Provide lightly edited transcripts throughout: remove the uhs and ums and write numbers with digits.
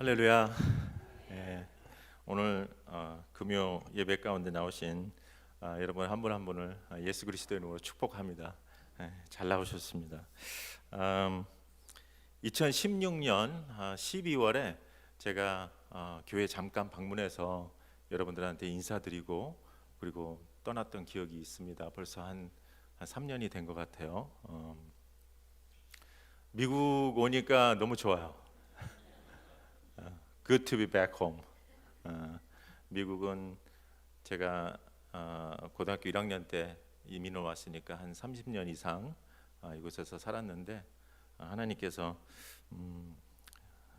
할렐루야. 예, 오늘 금요 예배 가운데 나오신 여러분 한 분 한 분을 예수 그리스도의 이름으로 축복합니다. 잘 나오셨습니다. 2016년 12월에 제가 교회 잠깐 방문해서 여러분들한테 인사드리고 그리고 떠났던 기억이 있습니다. 벌써 한 3년이 된 것 같아요. 미국 오니까 너무 좋아요. Good to be back home. 미국은 제가 고등학교 1학년 때 이민을 왔으니까 한 30년 이상 이곳에서 살았는데 하나님께서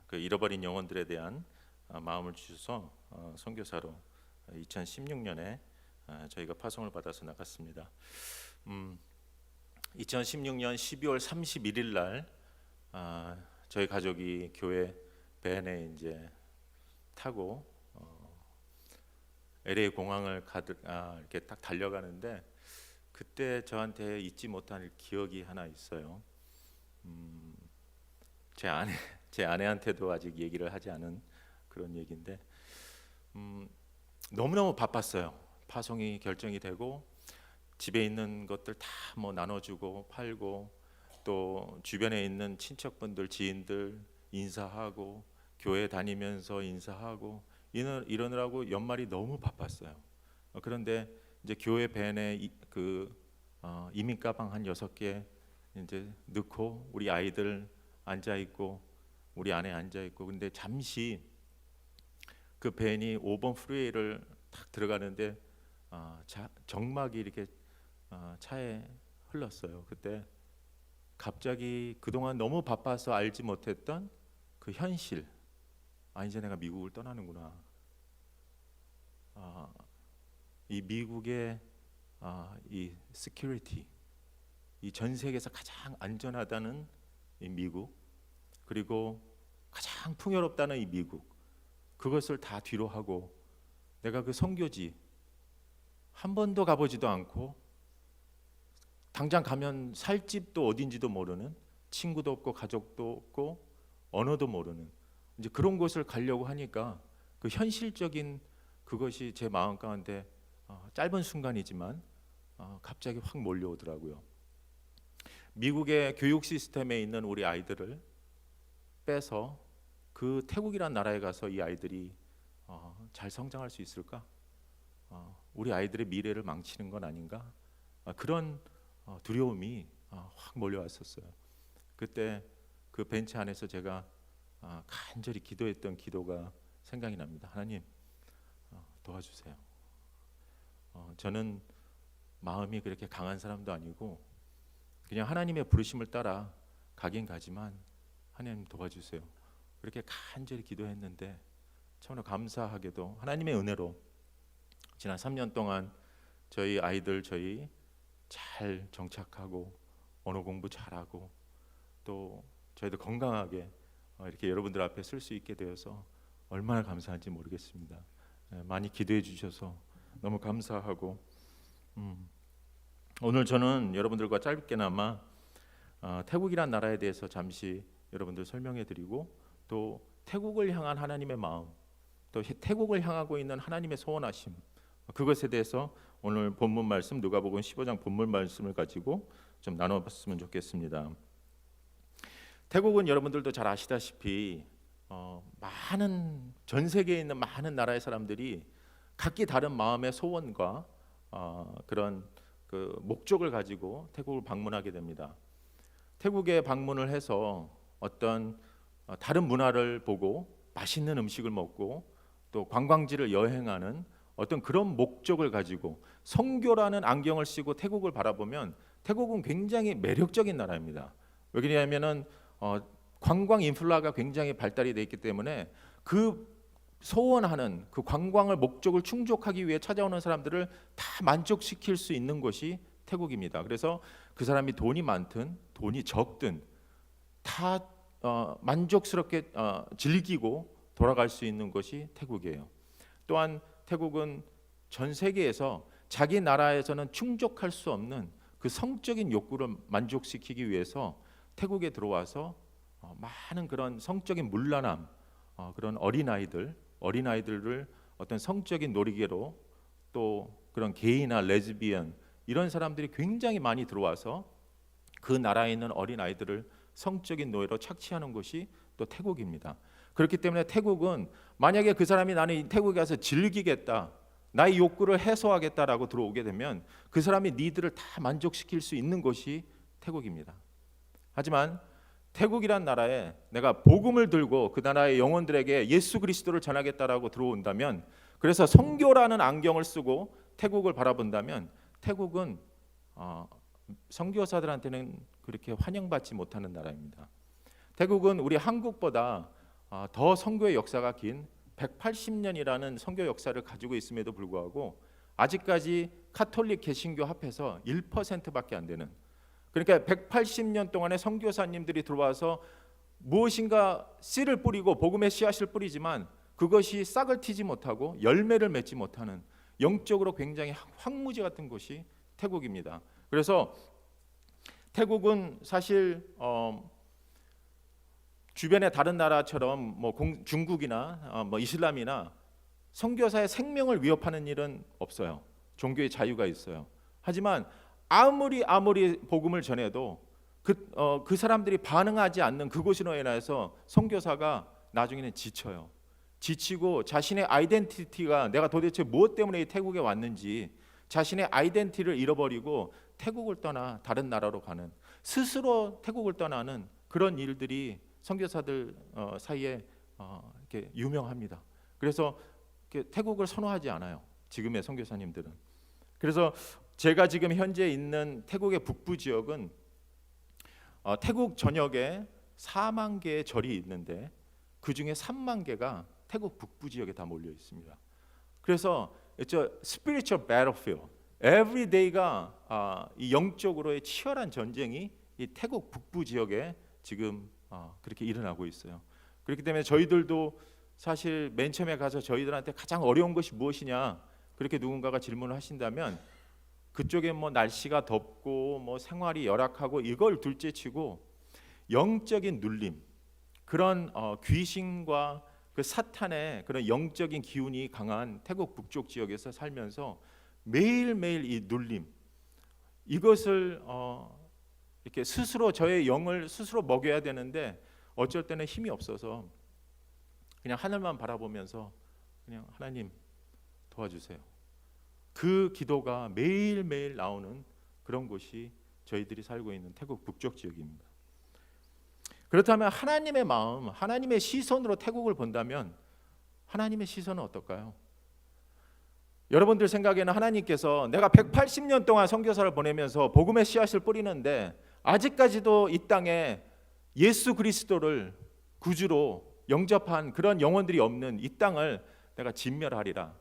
그 잃어버린 영혼들에 대한 마음을 주셔서 선교사로 2016년에 저희가 파송을 받아서 나갔습니다. 2016년 12월 31일 날 저희 가족이 교회 밴에 이제 타고 LA 공항을 이렇게 딱 달려가는데 그때 저한테 잊지 못할 기억이 하나 있어요. 제 아내한테도 아직 얘기를 하지 않은 그런 얘기인데 너무너무 바빴어요. 파송이 결정이 되고 집에 있는 것들 다 뭐 나눠주고 팔고 또 주변에 있는 친척분들 지인들 인사하고 교회 다니면서 인사하고 이러느라고 연말이 너무 바빴어요. 그런데 이제 교회 밴에 이민 가방 한 6개 이제 넣고 우리 아이들 앉아 있고 우리 아내 앉아 있고 근데 잠시 그 밴이 5번 프리웨이를 딱 들어가는데 정막이 이렇게 차에 흘렀어요. 그때 갑자기 그동안 너무 바빠서 알지 못했던 그 현실, 이제 내가 미국을 떠나는구나. 이 미국의 이 시큐리티, 이 전 세계에서 가장 안전하다는 이 미국, 그리고 가장 풍요롭다는 이 미국, 그것을 다 뒤로 하고 내가 그 선교지 한 번도 가보지도 않고 당장 가면 살 집도 어딘지도 모르는, 친구도 없고 가족도 없고 언어도 모르는 이제 그런 곳을 가려고 하니까 그 현실적인 그것이 제 마음 가운데 짧은 순간이지만 갑자기 확 몰려오더라고요. 미국의 교육 시스템에 있는 우리 아이들을 빼서 그 태국이란 나라에 가서 이 아이들이 잘 성장할 수 있을까? 우리 아이들의 미래를 망치는 건 아닌가? 그런 두려움이 확 몰려왔었어요. 그때 그 벤치 안에서 제가 간절히 기도했던 기도가 생각이 납니다. 하나님 도와주세요. 저는 마음이 그렇게 강한 사람도 아니고 그냥 하나님의 부르심을 따라 가긴 가지만 하나님 도와주세요. 그렇게 간절히 기도했는데 참으로 감사하게도 하나님의 은혜로 지난 3년 동안 저희 아이들 저희 잘 정착하고 언어 공부 잘하고 또 저희도 건강하게 이렇게 여러분들 앞에 설 수 있게 되어서 얼마나 감사한지 모르겠습니다. 많이 기도해 주셔서 너무 감사하고 오늘 저는 여러분들과 짧게나마 태국이란 나라에 대해서 잠시 여러분들 설명해 드리고 또 태국을 향한 하나님의 마음 또 태국을 향하고 있는 하나님의 소원하심 그것에 대해서 오늘 본문 말씀 누가복음 15장 본문 말씀을 가지고 좀 나눠봤으면 좋겠습니다. 태국은 여러분들도 잘 아시다시피 많은 전 세계에 있는 많은 나라의 사람들이 각기 다른 마음의 소원과 그런 그 목적을 가지고 태국을 방문하게 됩니다. 태국에 방문을 해서 어떤 다른 문화를 보고 맛있는 음식을 먹고 또 관광지를 여행하는 어떤 그런 목적을 가지고 선교라는 안경을 쓰고 태국을 바라보면 태국은 굉장히 매력적인 나라입니다. 왜 그러냐면은 관광 인플라가 굉장히 발달이 돼 있기 때문에 그 소원하는 그 관광을 목적을 충족하기 위해 찾아오는 사람들을 다 만족시킬 수 있는 곳이 태국입니다. 그래서 그 사람이 돈이 많든 돈이 적든 다 만족스럽게 즐기고 돌아갈 수 있는 것이 태국이에요. 또한 태국은 전 세계에서 자기 나라에서는 충족할 수 없는 그 성적인 욕구를 만족시키기 위해서 태국에 들어와서 많은 그런 성적인 문란함 그런 어린아이들을 어떤 성적인 놀이개로, 또 그런 게이나 레즈비언 이런 사람들이 굉장히 많이 들어와서 그 나라에 있는 어린아이들을 성적인 노예로 착취하는 곳이 또 태국입니다. 그렇기 때문에 태국은 만약에 그 사람이 나는 이 태국에 가서 즐기겠다, 나의 욕구를 해소하겠다라고 들어오게 되면 그 사람이 니들을 다 만족시킬 수 있는 곳이 태국입니다. 하지만 태국이란 나라에 내가 복음을 들고 그 나라의 영혼들에게 예수 그리스도를 전하겠다라고 들어온다면, 그래서 선교라는 안경을 쓰고 태국을 바라본다면 태국은 선교사들한테는 그렇게 환영받지 못하는 나라입니다. 태국은 우리 한국보다 더 선교의 역사가 긴 180년이라는 선교 역사를 가지고 있음에도 불구하고 아직까지 카톨릭 개신교 합해서 1%밖에 안 되는, 그러니까 180년 동안의 선교사님들이 들어와서 무엇인가 씨를 뿌리고 복음의 씨앗을 뿌리지만 그것이 싹을 틔지 못하고 열매를 맺지 못하는 영적으로 굉장히 황무지 같은 곳이 태국입니다. 그래서 태국은 사실 주변의 다른 나라처럼 중국이나 이슬람이나 선교사의 생명을 위협하는 일은 없어요. 종교의 자유가 있어요. 하지만 아무리 복음을 전해도 그 사람들이 반응하지 않는 그곳으로 인해서 선교사가 나중에는 지치고 자신의 아이덴티티가 내가 도대체 무엇 때문에 이 태국에 왔는지 자신의 아이덴티티를 잃어버리고 태국을 떠나 다른 나라로 가는, 스스로 태국을 떠나는 그런 일들이 선교사들 사이에 이렇게 유명합니다. 그래서 이렇게 태국을 선호하지 않아요, 지금의 선교사님들은. 그래서 제가 지금 현재 있는 태국의 북부 지역은 태국 전역에 4만 개의 절이 있는데 그 중에 3만 개가 태국 북부 지역에 다 몰려 있습니다. 그래서 it's a spiritual battlefield. Every day가 이 영적으로의 치열한 전쟁이 이 태국 북부 지역에 지금 그렇게 일어나고 있어요. 그렇기 때문에 저희들도 사실 맨 처음에 가서 저희들한테 가장 어려운 것이 무엇이냐 그렇게 누군가가 질문을 하신다면, 그쪽에 날씨가 덥고 생활이 열악하고 이걸 둘째치고 영적인 눌림, 그런 귀신과 그 사탄의 그런 영적인 기운이 강한 태국 북쪽 지역에서 살면서 매일매일 이 눌림, 이것을 이렇게 스스로 저의 영을 스스로 먹여야 되는데 어쩔 때는 힘이 없어서 그냥 하늘만 바라보면서 그냥 하나님 도와주세요. 그 기도가 매일매일 나오는 그런 곳이 저희들이 살고 있는 태국 북쪽 지역입니다. 그렇다면 하나님의 마음, 하나님의 시선으로 태국을 본다면 하나님의 시선은 어떨까요? 여러분들 생각에는 하나님께서 내가 180년 동안 선교사를 보내면서 복음의 씨앗을 뿌리는데 아직까지도 이 땅에 예수 그리스도를 구주로 영접한 그런 영혼들이 없는 이 땅을 내가 진멸하리라,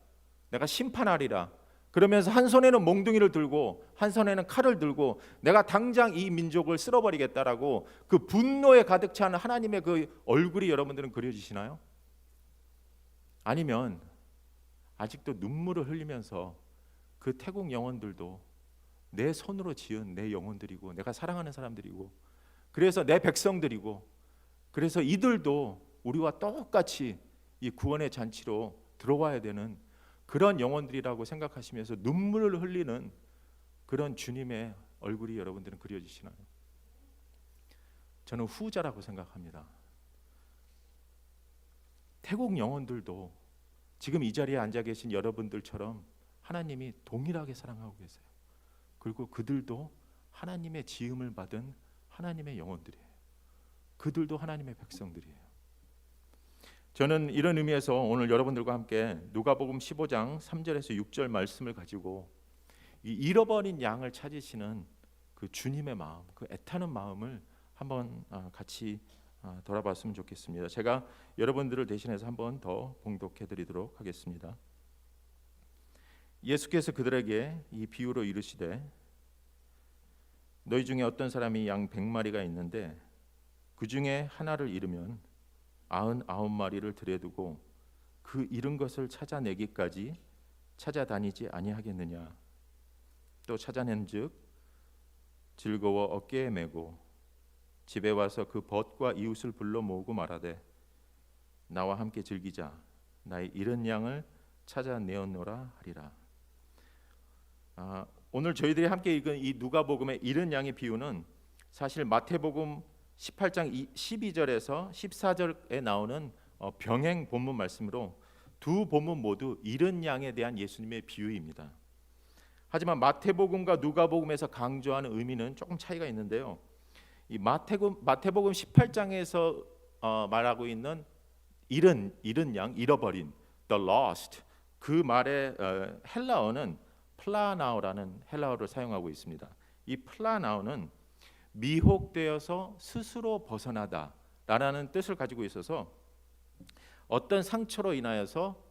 내가 심판하리라, 그러면서 한 손에는 몽둥이를 들고 한 손에는 칼을 들고 내가 당장 이 민족을 쓸어버리겠다라고 그 분노에 가득 찬 하나님의 그 얼굴이 여러분들은 그려지시나요? 아니면 아직도 눈물을 흘리면서 그 태국 영혼들도 내 손으로 지은 내 영혼들이고 내가 사랑하는 사람들이고 그래서 내 백성들이고 그래서 이들도 우리와 똑같이 이 구원의 잔치로 들어와야 되는 그런 영혼들이라고 생각하시면서 눈물을 흘리는 그런 주님의 얼굴이 여러분들은 그려지시나요? 저는 후자라고 생각합니다. 태국 영혼들도 지금 이 자리에 앉아 계신 여러분들처럼 하나님이 동일하게 사랑하고 계세요. 그리고 그들도 하나님의 지음을 받은 하나님의 영혼들이에요. 그들도 하나님의 백성들이에요. 저는 이런 의미에서 오늘 여러분들과 함께 누가복음 15장 3절에서 6절 말씀을 가지고 이 잃어버린 양을 찾으시는 그 주님의 마음, 그 애타는 마음을 한번 같이 돌아봤으면 좋겠습니다. 제가 여러분들을 대신해서 한번 더 봉독해 드리도록 하겠습니다. 예수께서 그들에게 이 비유로 이르시되 너희 중에 어떤 사람이 양 100마리가 있는데 그 중에 하나를 잃으면 99마리를 들여두고 그 잃은 것을 찾아내기까지 찾아다니지 아니하겠느냐. 또 찾아낸즉 즐거워 어깨에 메고 집에 와서 그 벗과 이웃을 불러 모으고 말하되 나와 함께 즐기자. 나의 잃은 양을 찾아내었노라 하리라. 오늘 저희들이 함께 읽은 이 누가복음의 잃은 양의 비유는 사실 마태복음 18장 12절에서 14절에 나오는 병행 본문 말씀으로 두 본문 모두 잃은 양에 대한 예수님의 비유입니다. 하지만 마태복음과 누가복음에서 강조하는 의미는 조금 차이가 있는데요. 이 마태복음 18장에서 말하고 있는 잃은 양, 잃어버린 the lost, 그 말의 헬라어는 플라나오라는 헬라어를 사용하고 있습니다. 이 플라나오는 미혹되어서 스스로 벗어나다라는 뜻을 가지고 있어서 어떤 상처로 인하여서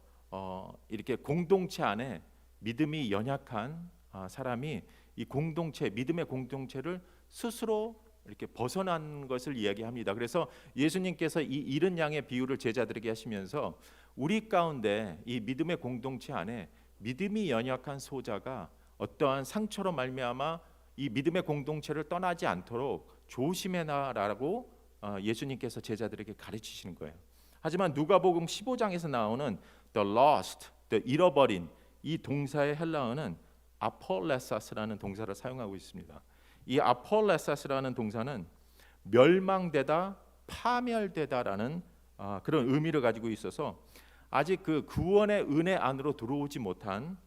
이렇게 공동체 안에 믿음이 연약한 사람이 이 공동체, 믿음의 공동체를 스스로 이렇게 벗어난 것을 이야기합니다. 그래서 예수님께서 이 잃은 양의 비유를 제자들에게 하시면서 우리 가운데 이 믿음의 공동체 안에 믿음이 연약한 소자가 어떠한 상처로 말미암아 이 믿음의 공동체를 떠나지 않도록 조심해라라고 예수님께서 제자들에게 가르치시는 거예요. 하지만 누가복음 15장에서 나오는 the lost, the 잃어버린 이 동사의 헬라어는 아폴레사스라는 동사를 사용하고 있습니다. 이 아폴레사스라는 동사는 멸망되다, 파멸되다라는 그런 의미를 가지고 있어서 아직 그 구원의 은혜 안으로 들어오지 못한,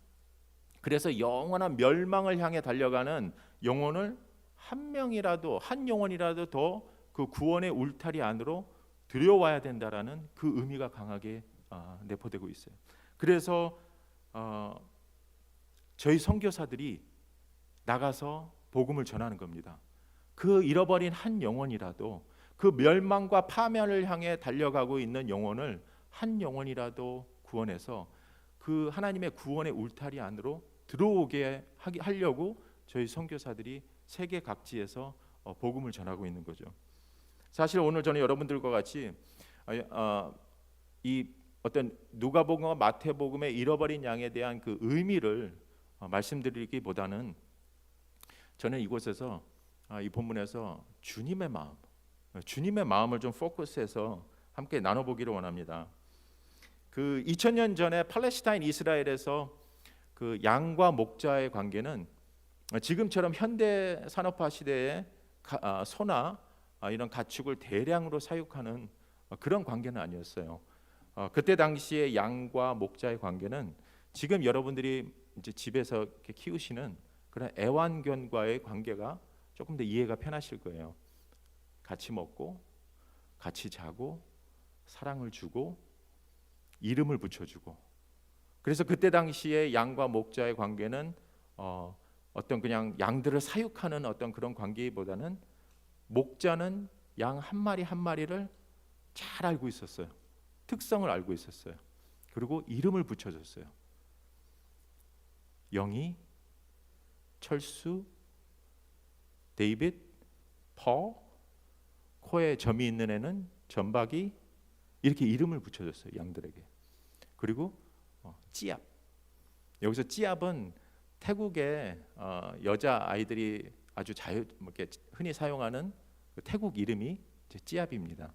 그래서 영원한 멸망을 향해 달려가는 영혼을 한 명이라도, 한 영혼이라도 더 그 구원의 울타리 안으로 들여와야 된다라는 그 의미가 강하게 내포되고 있어요. 그래서 저희 선교사들이 나가서 복음을 전하는 겁니다. 그 잃어버린 한 영혼이라도, 그 멸망과 파멸을 향해 달려가고 있는 영혼을 한 영혼이라도 구원해서 그 하나님의 구원의 울타리 안으로 들어오게 하려고 저희 선교사들이 세계 각지에서 복음을 전하고 있는 거죠. 사실 오늘 저는 여러분들과 같이 이 어떤 누가복음과 마태복음의 잃어버린 양에 대한 그 의미를 말씀드리기보다는 저는 이곳에서 이 본문에서 주님의 마음을 좀 포커스해서 함께 나눠보기를 원합니다. 그 2000년 전에 팔레스타인 이스라엘에서 그 양과 목자의 관계는 지금처럼 현대 산업화 시대에 소나 이런 가축을 대량으로 사육하는 그런 관계는 아니었어요. 그때 당시에 양과 목자의 관계는 지금 여러분들이 이제 집에서 이렇게 키우시는 그런 애완견과의 관계가 조금 더 이해가 편하실 거예요. 같이 먹고, 같이 자고, 사랑을 주고, 이름을 붙여주고. 그래서 그때 당시에 양과 목자의 관계는 어떤 그냥 양들을 사육하는 어떤 그런 관계보다는 목자는 양 한 마리 한 마리를 잘 알고 있었어요. 특성을 알고 있었어요. 그리고 이름을 붙여줬어요. 영희, 철수, 데이빗, 펄, 코에 점이 있는 애는 전박이, 이렇게 이름을 붙여줬어요. 양들에게. 그리고 찌압. 여기서 찌압은 태국의 여자 아이들이 아주 이렇게 흔히 사용하는 그 태국 이름이 이제 찌압입니다.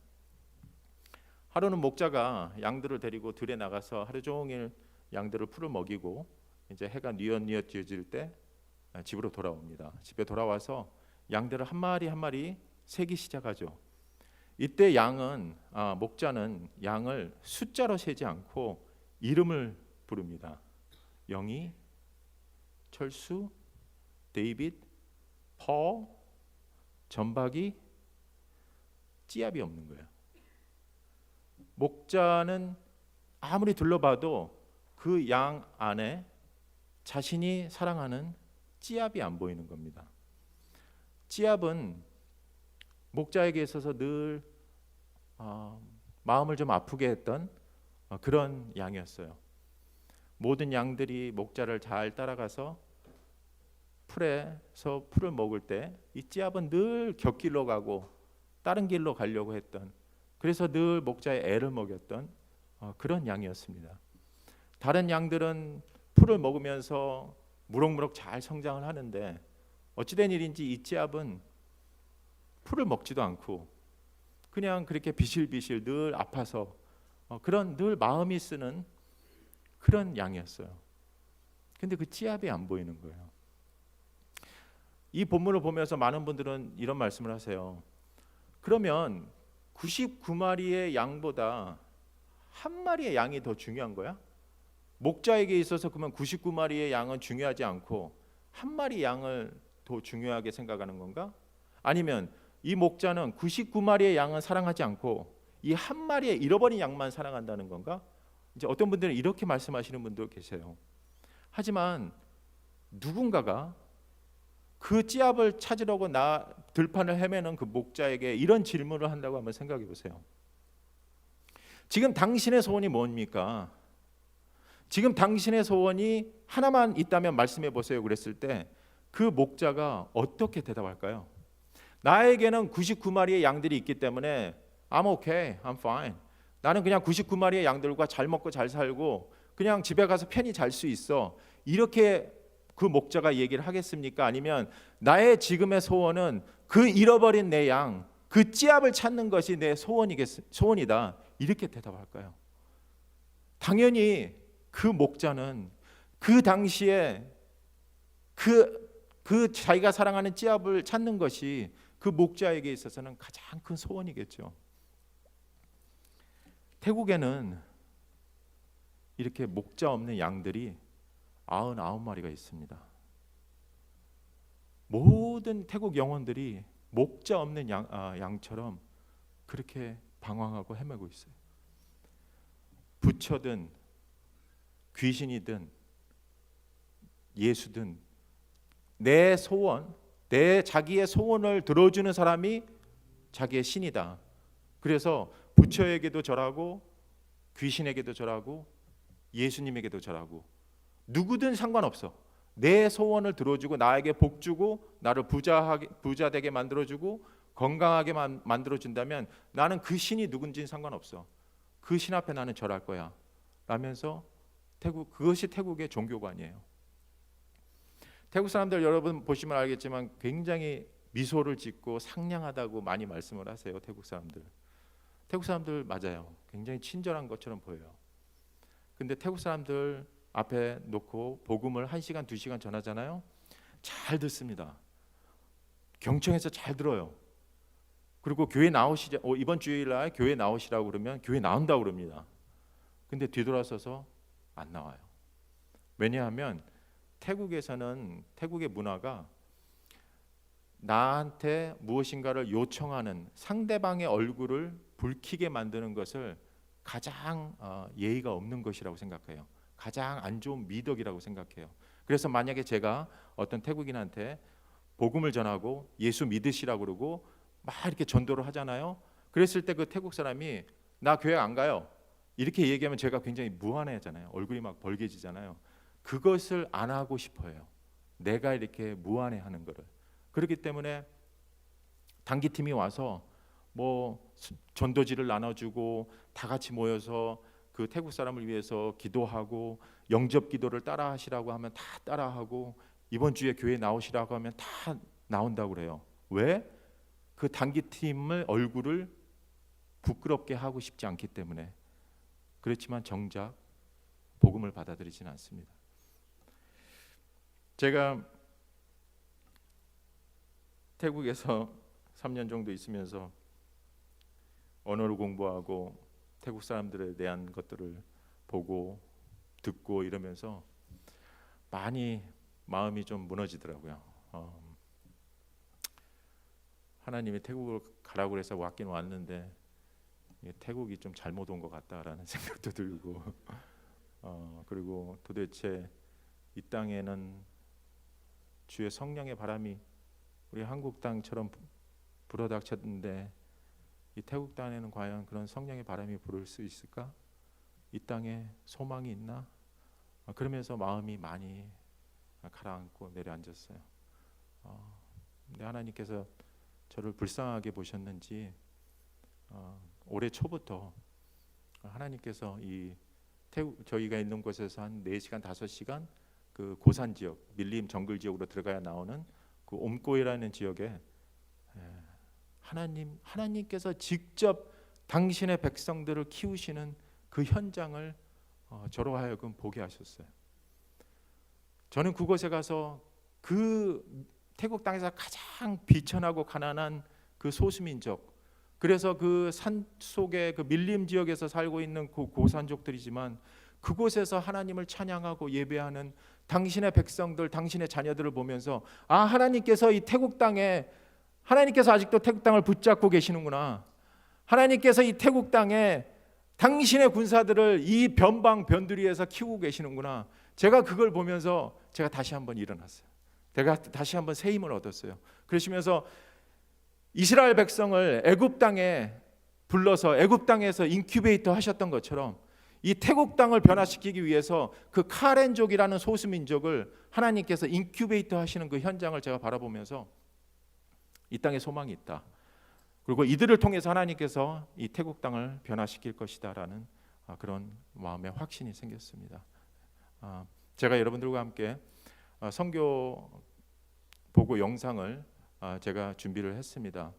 하루는 목자가 양들을 데리고 들에 나가서 하루 종일 양들을 풀을 먹이고 이제 해가 뉘엿뉘엿 지어질 때 집으로 돌아옵니다. 집에 돌아와서 양들을 한 마리 한 마리 세기 시작하죠. 이때 목자는 양을 숫자로 세지 않고 이름을 부릅니다. 영희, 철수, 데이빗, 펄, 전박이, 찌압이 없는 거예요. 목자는 아무리 둘러봐도 그 양 안에 자신이 사랑하는 찌압이 안 보이는 겁니다. 찌압은 목자에게 있어서 늘 마음을 좀 아프게 했던 그런 양이었어요. 모든 양들이 목자를 잘 따라가서 풀에서 풀을 먹을 때 이 찌압은 늘 곁길로 가고 다른 길로 가려고 했던, 그래서 늘 목자의 애를 먹였던 그런 양이었습니다. 다른 양들은 풀을 먹으면서 무럭무럭 잘 성장을 하는데 어찌된 일인지 이 찌압은 풀을 먹지도 않고 그냥 그렇게 비실비실 늘 아파서 그런 늘 마음이 쓰는 그런 양이었어요. 근데 그 찌압이 안 보이는 거예요. 이 본문을 보면서 많은 분들은 이런 말씀을 하세요. 그러면 99마리의 양보다 한 마리의 양이 더 중요한 거야? 목자에게 있어서 그러면 99마리의 양은 중요하지 않고 한 마리 양을 더 중요하게 생각하는 건가? 아니면 이 목자는 99마리의 양은 사랑하지 않고 이 한 마리의 잃어버린 양만 사랑한다는 건가? 이제 어떤 분들은 이렇게 말씀하시는 분도 계세요. 하지만 누군가가 그 찌압을 찾으려고 들판을 헤매는 그 목자에게 이런 질문을 한다고 한번 생각해 보세요. 지금 당신의 소원이 뭡니까? 지금 당신의 소원이 하나만 있다면 말씀해 보세요. 그랬을 때 그 목자가 어떻게 대답할까요? 나에게는 99마리의 양들이 있기 때문에 I'm okay, I'm fine. 나는 그냥 99마리의 양들과 잘 먹고 잘 살고 그냥 집에 가서 편히 잘 수 있어. 이렇게 그 목자가 얘기를 하겠습니까? 아니면 나의 지금의 소원은 그 잃어버린 내 양, 그 찌압을 찾는 것이 내 소원이다. 이렇게 대답할까요? 당연히 그 목자는 그 당시에 그 자기가 사랑하는 찌압을 찾는 것이 그 목자에게 있어서는 가장 큰 소원이겠죠. 태국에는 이렇게 목자 없는 양들이 99마리가 있습니다. 모든 태국 영혼들이 목자 없는 양처럼 그렇게 방황하고 헤매고 있어요. 부처든 귀신이든 예수든 내 소원, 내 자기의 소원을 들어주는 사람이 자기의 신이다. 그래서 부처에게도 절하고 귀신에게도 절하고 예수님에게도 절하고 누구든 상관없어. 내 소원을 들어주고 나에게 복 주고 나를 부자 되게 만들어주고 건강하게 만들어준다면 나는 그 신이 누군지는 상관없어. 그 신 앞에 나는 절할 거야 라면서 그것이 태국의 종교관이에요. 태국 사람들 여러분 보시면 알겠지만 굉장히 미소를 짓고 상냥하다고 많이 말씀을 하세요. 태국 사람들 맞아요. 굉장히 친절한 것처럼 보여요. 근데 태국 사람들 앞에 놓고 복음을 1시간 2시간 전하잖아요. 잘 듣습니다. 경청해서 잘 들어요. 그리고 교회 나오시자 이번 주일날 교회 나오시라고 그러면 교회 나온다고 그럽니다. 근데 뒤돌아서서 안 나와요. 왜냐하면 태국에서는 태국의 문화가 나한테 무엇인가를 요청하는 상대방의 얼굴을 붉히게 만드는 것을 가장 예의가 없는 것이라고 생각해요. 가장 안 좋은 미덕이라고 생각해요. 그래서 만약에 제가 어떤 태국인한테 복음을 전하고 예수 믿으시라고 그러고 막 이렇게 전도를 하잖아요. 그랬을 때 그 태국 사람이 나 교회 안 가요. 이렇게 얘기하면 제가 굉장히 무안해하잖아요. 얼굴이 막 벌개지잖아요. 그것을 안 하고 싶어요. 내가 이렇게 무안해하는 거를. 그렇기 때문에 단기팀이 와서 뭐 전도지를 나눠주고 다 같이 모여서 그 태국 사람을 위해서 기도하고 영접 기도를 따라하시라고 하면 다 따라하고 이번 주에 교회 나오시라고 하면 다 나온다고 그래요. 왜? 그 단기팀의 얼굴을 부끄럽게 하고 싶지 않기 때문에. 그렇지만 정작 복음을 받아들이지는 않습니다. 제가 태국에서 3년 정도 있으면서 언어를 공부하고 태국 사람들에 대한 것들을 보고 듣고 이러면서 많이 마음이 좀 무너지더라고요. 하나님이 태국을 가라고 해서 왔긴 왔는데 태국이 좀 잘못 온 것 같다라는 생각도 들고 그리고 도대체 이 땅에는 주의 성령의 바람이 우리 한국 땅처럼 불어닥쳤는데 이 태국 땅에는 과연 그런 성령의 바람이 불을 수 있을까? 이 땅에 소망이 있나? 그러면서 마음이 많이 가라앉고 내려앉았어요. 근데 하나님께서 저를 불쌍하게 보셨는지 올해 초부터 하나님께서 이 태국 저희가 있는 곳에서 한 4시간 5시간 그 고산 지역 밀림 정글 지역으로 들어가야 나오는 그 옴꼬이라는 지역에 하나님께서 직접 당신의 백성들을 키우시는 그 현장을 저로 하여금 보게 하셨어요. 저는 그곳에 가서 그 태국 땅에서 가장 비천하고 가난한 그 소수민족, 그래서 그 산 속에 그 밀림 지역에서 살고 있는 그 고산족들이지만 그곳에서 하나님을 찬양하고 예배하는 당신의 백성들, 당신의 자녀들을 보면서 아, 하나님께서 이 태국 땅에, 하나님께서 아직도 태국 땅을 붙잡고 계시는구나. 하나님께서 이 태국 땅에 당신의 군사들을 이 변방 변두리에서 키우고 계시는구나. 제가 그걸 보면서 제가 다시 한번 일어났어요. 제가 다시 한번 새 힘을 얻었어요. 그러시면서 이스라엘 백성을 애굽 땅에 불러서 애굽 땅에서 인큐베이터 하셨던 것처럼 이 태국 땅을 변화시키기 위해서 그 카렌족이라는 소수민족을 하나님께서 인큐베이터 하시는 그 현장을 제가 바라보면서 이 땅에 소망이 있다. 그리고 이들을 통해서 하나님께서 이 태국 땅을 변화시킬 것이다라는 그런 마음의 확신이 생겼습니다. 제가 여러분들과 함께 선교 보고 영상을 제가 준비를 했습니다.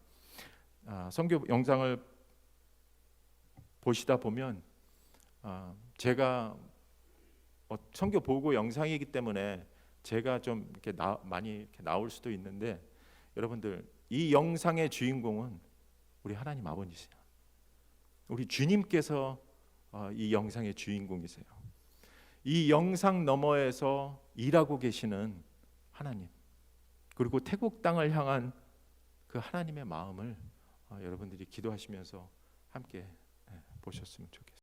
선교 영상을 보시다 보면 제가 선교 보고 영상이기 때문에 제가 좀 이렇게 많이 이렇게 나올 수도 있는데, 여러분들 이 영상의 주인공은 우리 하나님 아버지세요. 우리 주님께서 이 영상의 주인공이세요. 이 영상 너머에서 일하고 계시는 하나님, 그리고 태국 땅을 향한 그 하나님의 마음을 여러분들이 기도하시면서 함께 보셨으면 좋겠습니다.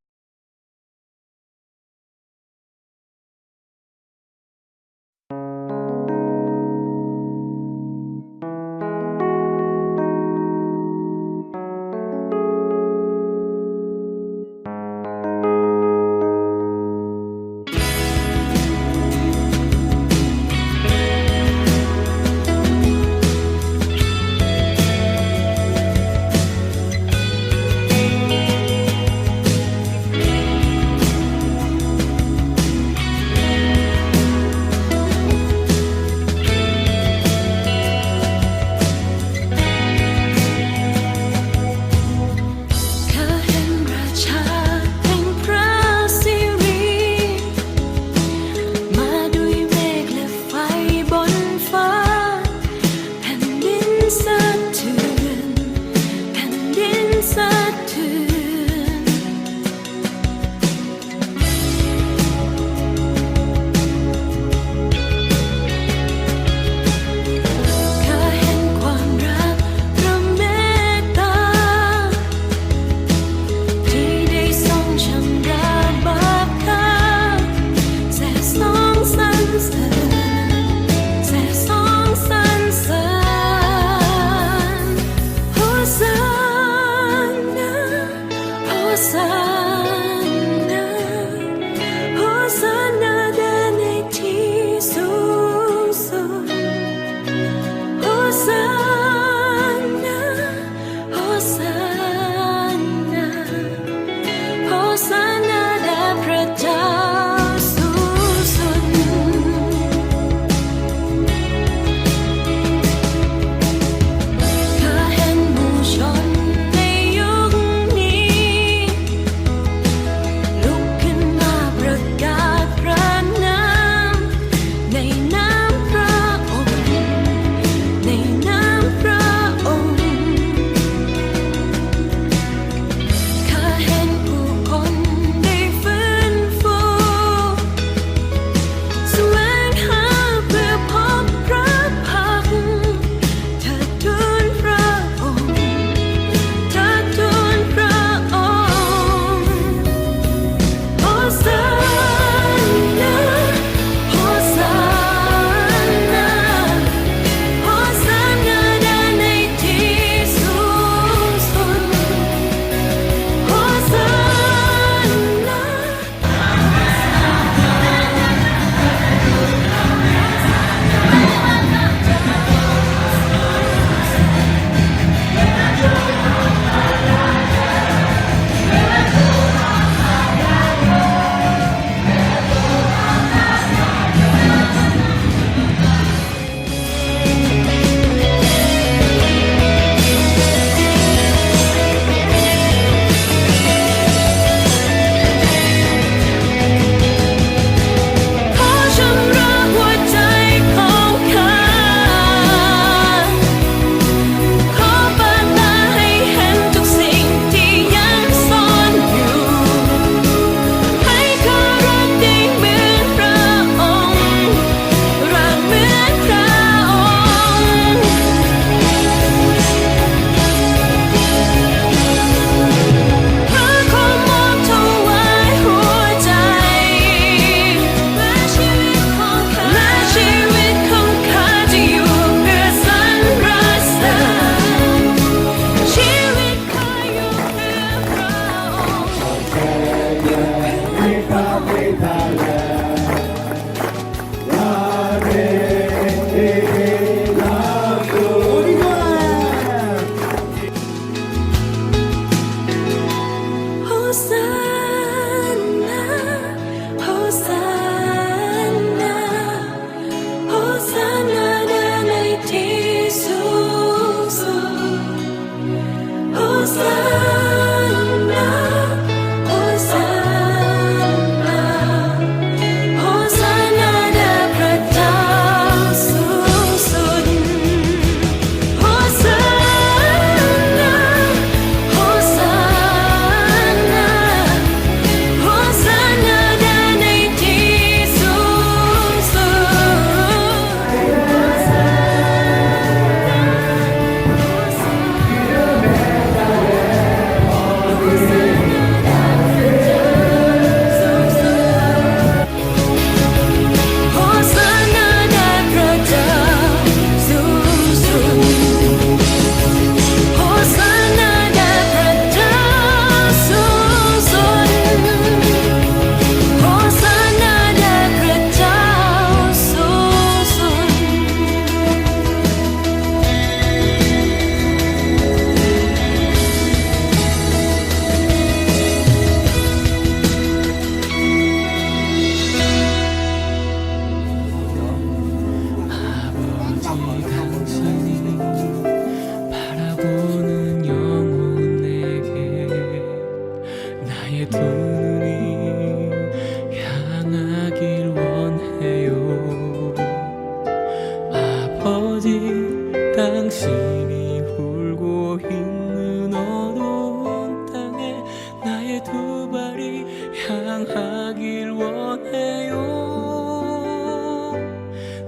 향하길 원해요.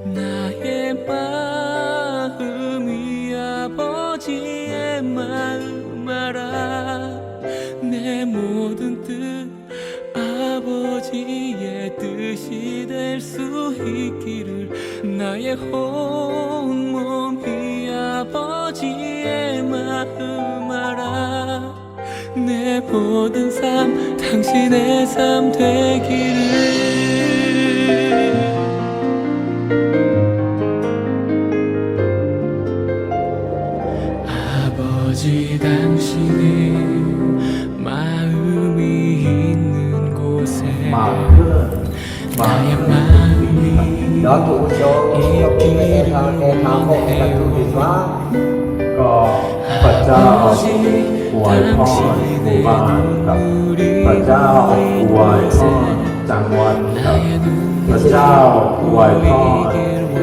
나의 마음이 아버지의 마음 알아. 내 모든 뜻 아버지의 뜻이 될 수 있기를. 나의 온몸이 아버지의 마음 알아. 내 모든 삶 당신의 삶 되기를. 아버지 당신의 마음이 있는 곳에 나의 마음이 đó tụ số 있기를 tháng một là tụ 원해요. đi xóa ก็พระเจ้าอวยพรหมู่บ้านครับพระเจ้าอวยพรจังหวัดครับพระเจ้าอวยพร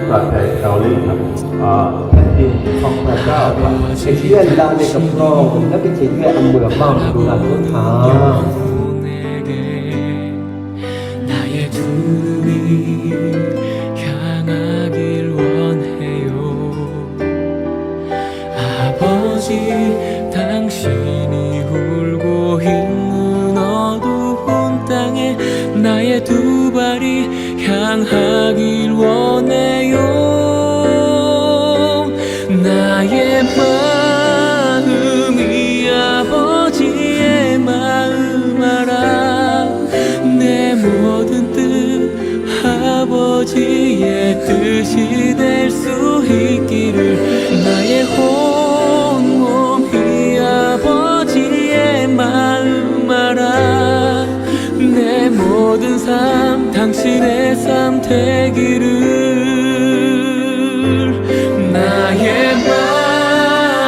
ประเทศเกาหลีครับแผ่นดินของพระเจ้าครับ cái chuyện là để cầm con nó cái chuyện âm mưa mong đủ là tốt thà 내게 나의 두 눈이 향하길 원해요. 아버지 당신이 울고 있는 어두운 땅에 나의 두 발이 향하길 원해요. 나의 마음이 아버지의 마음 알아. 내 모든 뜻 아버지의 뜻이 될 수 있기를. 나의 온몸이 아버지의 마음 알아. 내 모든 삶 당신의 삶 되기를. 나의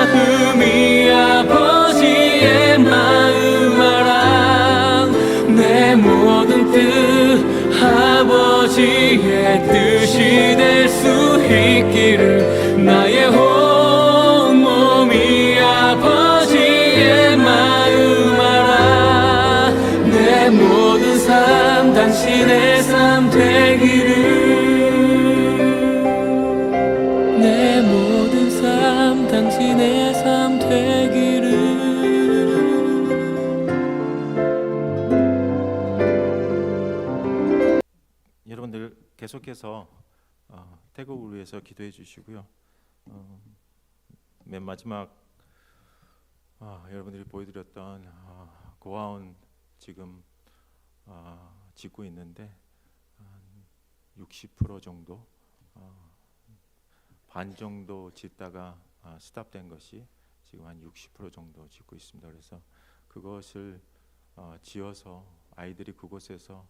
마음이 아버지의 마음 알아. 내 모든 뜻 아버지의 뜻이 될 수 있기를. 나의 온몸이 아버지의 마음 알아. 내 모든 삶 당신의 삶 되기를. 내 모든 삶 당신의 삶 되기를. 여러분들 계속해서 태국을 위해서 기도해 주시고요. 맨 마지막 여러분들이 보여드렸던 고아원 지금 짓고 있는데 60% 정도 반 정도 짓다가 스탑된 것이 지금 한 60% 정도 짓고 있습니다. 그래서 그것을 지어서 아이들이 그곳에서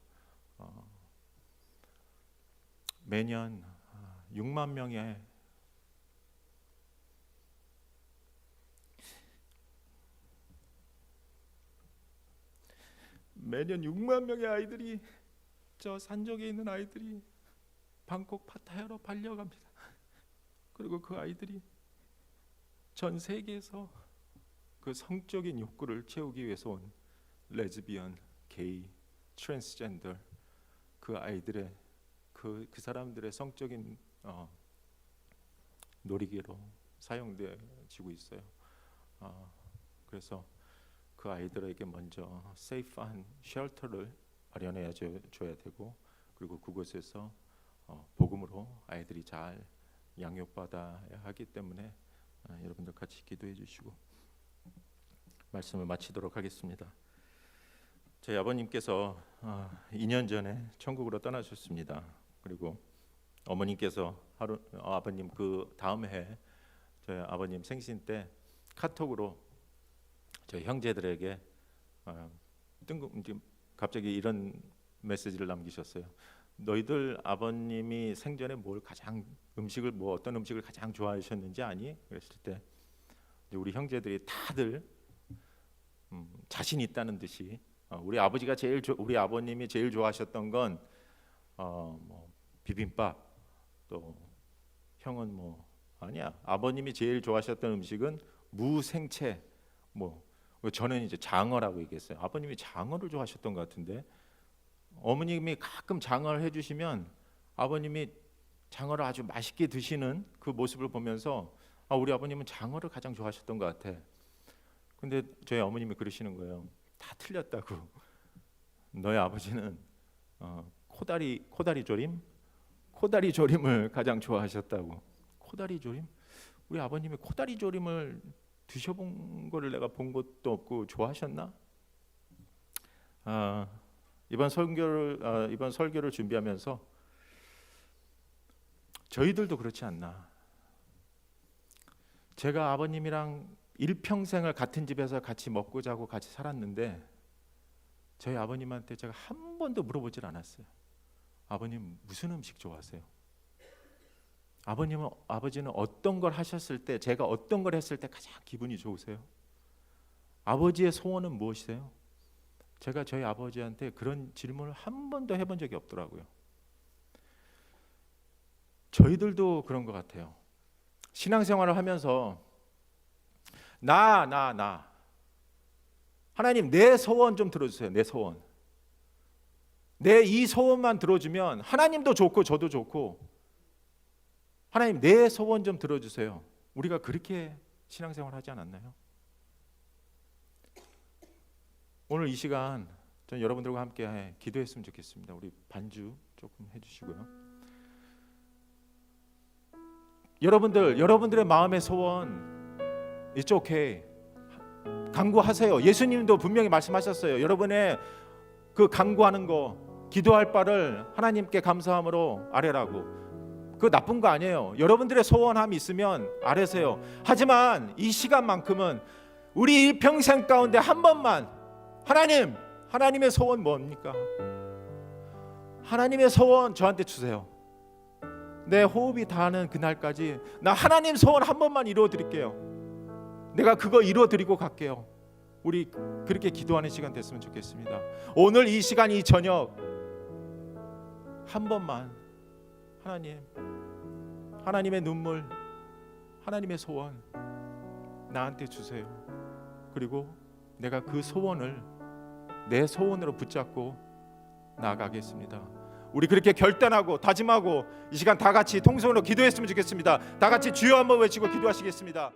매년 6만 명의 아이들이 저 산적에 있는 아이들이 방콕 파타야로 발려갑니다. 그리고 그 아이들이 전 세계에서 그 성적인 욕구를 채우기 위해서 온 레즈비언, 게이, 트랜스젠더 그 아이들의 그 사람들의 성적인 놀이개로 사용되어지고 있어요. 그래서 그 아이들에게 먼저 세이프한 쉘터를 마련해 줘야 되고, 그리고 그곳에서 복음으로 아이들이 잘 양육받아야 하기 때문에 여러분들 같이 기도해 주시고 말씀을 마치도록 하겠습니다. 저희 아버님께서 2년 전에 천국으로 떠나셨습니다. 그리고 어머님께서 아버님 그 다음 해 저희 아버님 생신 때 카톡으로 저희 형제들에게 갑자기 이런 메시지를 남기셨어요. 너희들 아버님이 생전에 어떤 음식을 가장 좋아하셨는지 아니? 그랬을 때 우리 형제들이 다들 자신 있다는 듯이 우리 아버님이 제일 좋아하셨던 건 뭐 비빔밥, 또 형은 뭐 아니야. 아버님이 제일 좋아하셨던 음식은 무생채, 뭐 저는 이제 장어라고 얘기했어요. 아버님이 장어를 좋아하셨던 것 같은데 어머님이 가끔 장어를 해주시면 아버님이 장어를 아주 맛있게 드시는 그 모습을 보면서 우리 아버님은 장어를 가장 좋아하셨던 것 같아. 근데 저희 어머님이 그러시는 거예요. 다 틀렸다고. 너희 아버지는 코다리 조림을 가장 좋아하셨다고. 코다리 조림? 우리 아버님이 코다리 조림을 드셔본 거를 내가 본 것도 없고 좋아하셨나? 이번 설교를 준비하면서 저희들도 그렇지 않나. 제가 아버님이랑 일평생을 같은 집에서 같이 먹고 자고 같이 살았는데 저희 아버님한테 제가 한 번도 물어보질 않았어요. 아버님 무슨 음식 좋아하세요? 아버지는 어떤 걸 하셨을 때, 제가 어떤 걸 했을 때 가장 기분이 좋으세요? 아버지의 소원은 무엇이세요? 제가 저희 아버지한테 그런 질문을 한 번도 해본 적이 없더라고요. 저희들도 그런 것 같아요. 신앙생활을 하면서 나 하나님 내 소원 좀 들어주세요. 내 소원. 내 이 소원만 들어주면 하나님도 좋고 저도 좋고 하나님 내 소원 좀 들어주세요. 우리가 그렇게 신앙생활 하지 않았나요? 오늘 이 시간 전 여러분들과 함께 기도했으면 좋겠습니다. 우리 반주 조금 해주시고요. 여러분들의 마음의 소원 It's okay. 간구하세요. 예수님도 분명히 말씀하셨어요. 여러분의 그 간구하는 거, 기도할 바를 하나님께 감사함으로 아뢰라고. 그거 나쁜 거 아니에요. 여러분들의 소원함이 있으면 아뢰세요. 하지만 이 시간만큼은 우리 일평생 가운데 한 번만 하나님의 소원 뭡니까? 하나님의 소원 저한테 주세요. 내 호흡이 닿는 그날까지 나 하나님 소원 한 번만 이루어 드릴게요. 내가 그거 이루어 드리고 갈게요. 우리 그렇게 기도하는 시간 됐으면 좋겠습니다. 오늘 이 시간 이 저녁 한 번만 하나님의 눈물, 하나님의 소원 나한테 주세요. 그리고 내가 그 소원을 내 소원으로 붙잡고 나아가겠습니다. 우리 그렇게 결단하고 다짐하고 이 시간 다 같이 통성으로 기도했으면 좋겠습니다. 다 같이 주여 한번 외치고 기도하시겠습니다.